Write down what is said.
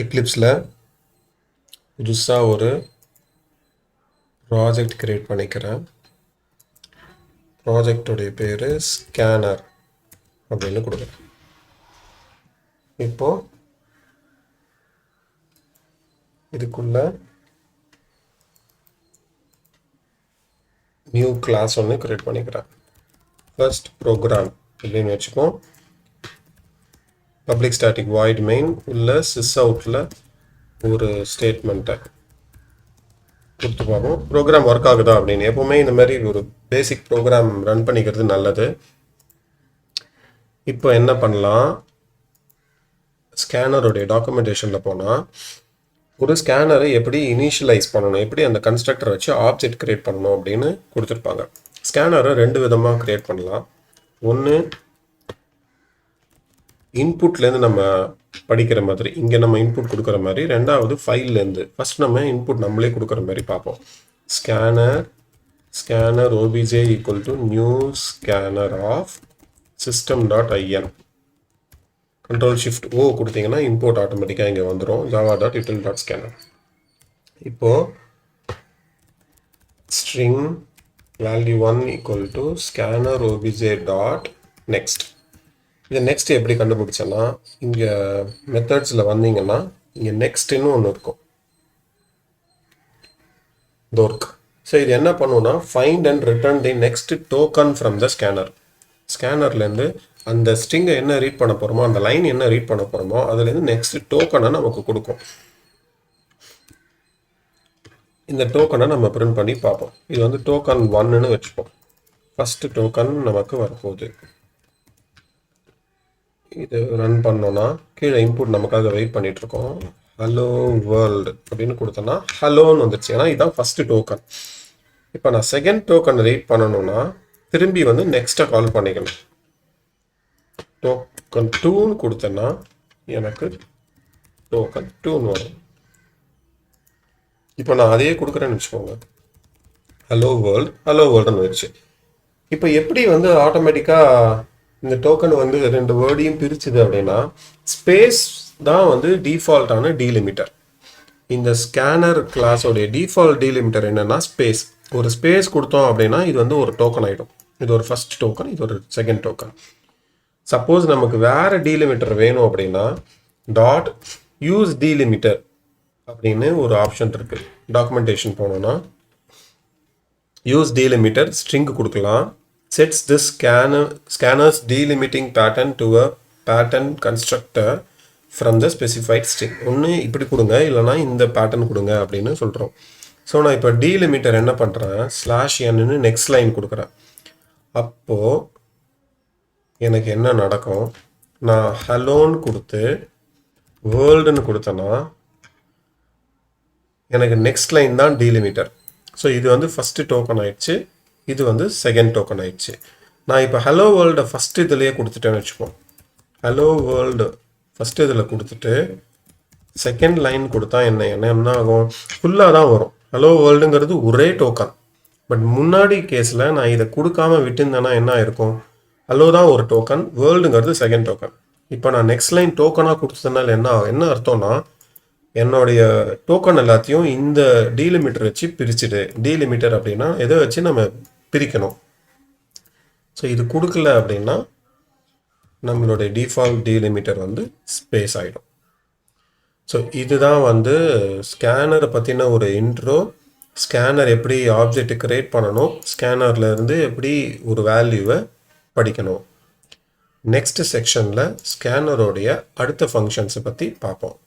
எக்லிப்ஸில் புதுசாக ஒரு project create பண்ணிக்கிறேன். ப்ராஜெக்டோடைய பேர் ஸ்கேனர் அப்படின்னு கொடுக்குறேன். இப்போது இதுக்குள்ள நியூ கிளாஸ் ஒன்று கிரியேட் பண்ணிக்கிறேன். ஃபர்ஸ்ட் ப்ரோக்ராம் அப்படின்னு வச்சுப்போம். பப்ளிக் ஸ்டாட்டிக் வாய்ட் மெயின் உள்ள சிஸ் அவுட்டில் ஒரு ஸ்டேட்மெண்ட்டை கொடுத்து பார்ப்போம். ப்ரோக்ராம் ஒர்க் ஆகுதா அப்படின்னு. எப்போவுமே இந்த மாதிரி ஒரு பேசிக் ப்ரோக்ராம் ரன் பண்ணிக்கிறது நல்லது. இப்போ என்ன பண்ணலாம், ஸ்கேனருடைய டாக்குமெண்டேஷனில் போனால் ஒரு ஸ்கேனரை எப்படி இனிஷியலைஸ் பண்ணணும், எப்படி அந்த கன்ஸ்ட்ரக்டரை வச்சு ஆப்ஜெக்ட் கிரியேட் பண்ணணும் அப்படின்னு கொடுத்துருப்பாங்க. ஸ்கேனரை ரெண்டு விதமாக கிரியேட் பண்ணலாம். ஒன்று இன்புட்லேருந்து நம்ம படிக்கிற மாதிரி, இங்கே நம்ம இன்புட் கொடுக்குற மாதிரி. ரெண்டாவது ஃபைல்லேருந்து. ஃபஸ்ட் நம்ம இன்புட் நம்மளே கொடுக்குற மாதிரி பார்ப்போம். Scanner obj equal to new scanner of system.in. Ctrl+Shift+O கொடுத்தீங்கன்னா இம்போர்ட் ஆட்டோமேட்டிக்காக இங்கே வந்துடும். java.util.scanner. இப்போது string value1 equal to scanner obj dot next. இது நெக்ஸ்ட் எப்படி கண்டுபிடிச்சேன்னா, இங்கே மெத்தட்ஸில் வந்தீங்கன்னா இங்கே நெக்ஸ்ட்னு ஒன்று இருக்கும், தோர்க். ஸோ இது என்ன பண்ணுன்னா, find and return the next token from the scanner. ஸ்கேனர்லேருந்து அந்த ஸ்ட்ரிங்கை என்ன ரீட் பண்ண போகிறோமோ, அந்த லைன் என்ன ரீட் பண்ண போகிறோமோ அதுலேருந்து நெக்ஸ்ட் டோக்கனை நமக்கு கொடுக்கும். இந்த டோக்கனை நம்ம பிரிண்ட் பண்ணி பார்ப்போம். இது வந்து டோக்கன் 1ன்னு வச்சுப்போம். ஃபஸ்ட்டு டோக்கன் நமக்கு வரப்போகுது. இது ரன் பண்ணோன்னா கீழே இன்புட் நமக்காக வெயிட் பண்ணிகிட்ருக்கோம். ஹலோ வேர்ல்டு அப்படின்னு கொடுத்தோன்னா ஹலோன்னு வந்துடுச்சு. ஏன்னா இதுதான் ஃபஸ்ட்டு டோக்கன். இப்போ நான் செகண்ட் டோக்கன் ரீட் பண்ணணும்னா திரும்பி வந்து நெக்ஸ்ட்டை கால் பண்ணிக்கணும். டோக்கன் 2ன்னு கொடுத்தேன்னா எனக்கு டோக்கன் 2ன்னு வரும். இப்போ நான் அதையே கொடுக்குறேன்னு வச்சுக்கோங்க. ஹலோ வேர்ல்டுன்னு வந்துடுச்சு. இப்போ எப்படி வந்து ஆட்டோமேட்டிக்காக இந்த டோக்கன் வந்து ரெண்டு வேர்டையும் பிரிச்சுது அப்படின்னா, ஸ்பேஸ் தான் வந்து டிஃபால்ட்டான டீலிமிட்டர். இந்த ஸ்கேனர் கிளாஸோடைய டிஃபால்ட் டீலிமிட்டர் என்னன்னா ஸ்பேஸ். ஒரு ஸ்பேஸ் கொடுத்தோம் அப்படின்னா இது வந்து ஒரு டோக்கன் ஆகிடும். இது ஒரு ஃபர்ஸ்ட் டோக்கன், இது ஒரு செகண்ட் டோக்கன். சப்போஸ் நமக்கு வேற டீலிமிட்டர் வேணும் அப்படின்னா டாட் யூஸ் டீலிமிட்டர் அப்படின்னு ஒரு ஆப்ஷன் இருக்கு. டாக்குமெண்டேஷன் போனோம்னா யூஸ் டீலிமிட்டர் ஸ்ட்ரிங் கொடுக்கலாம். sets this scanner's delimiting pattern to a pattern constructor from the specified string. ஒன்று இப்படி கொடுங்க, இல்லைனா இந்த பேட்டர்ன் கொடுங்க அப்படின்னு சொல்கிறோம். ஸோ நான் இப்போ டீலிமிட்டர் என்ன பண்ணுறேன், /n நெக்ஸ்ட் லைன் கொடுக்குறேன். அப்போது எனக்கு என்ன நடக்கும், நான் ஹலோன்னு கொடுத்து வேர்ல்டுன்னு கொடுத்தேன்னா எனக்கு நெக்ஸ்ட் லைன் தான் டீலிமிட்டர். ஸோ இது வந்து ஃபஸ்ட்டு டோக்கன் ஆயிடுச்சு, இது வந்து செகண்ட் டோக்கன் ஆயிடுச்சு. நான் இப்போ ஹலோ வேர்ல்டை ஃபஸ்ட்டு இதுலேயே கொடுத்துட்டேன்னு வச்சுப்போம். ஹலோ வேர்ல்டு ஃபஸ்ட்டு இதில் கொடுத்துட்டு செகண்ட் லைன் கொடுத்தா என்ன ஆகும், ஃபுல்லாக தான் வரும். ஹலோ வேர்ல்டுங்கிறது ஒரே டோக்கன். பட் முன்னாடி கேஸில் நான் இதை கொடுக்காம விட்டுருந்தேன்னா என்ன ஆயிருக்கும், ஹலோ தான் ஒரு டோக்கன், வேர்ல்டுங்கிறது செகண்ட் டோக்கன். இப்போ நான் நெக்ஸ்ட் லைன் டோக்கனாக கொடுத்ததுனால என்ன அர்த்தம்னா, என்னுடைய டோக்கன் எல்லாத்தையும் இந்த டீலிமிட்டர் வச்சு பிரிச்சுடு. டீலிமிட்டர் அப்படின்னா எதை வச்சு நம்ம பிரிக்கணும். ஸோ இது கொடுக்கல அப்படின்னா நம்மளுடைய டிஃபால்ட் டீலிமிட்டர் வந்து ஸ்பேஸ் ஆகிடும். ஸோ இதுதான் வந்து ஸ்கேனரை பற்றின ஒரு இன்ட்ரோ. ஸ்கேனர் எப்படி ஆப்ஜெக்ட் கிரியேட் பண்ணணும், ஸ்கேனர்லேருந்து எப்படி ஒரு வேல்யூவை படிக்கணும். நெக்ஸ்ட் செக்ஷனில் ஸ்கேனரோடைய அடுத்த ஃபங்க்ஷன்ஸை பற்றி பார்ப்போம்.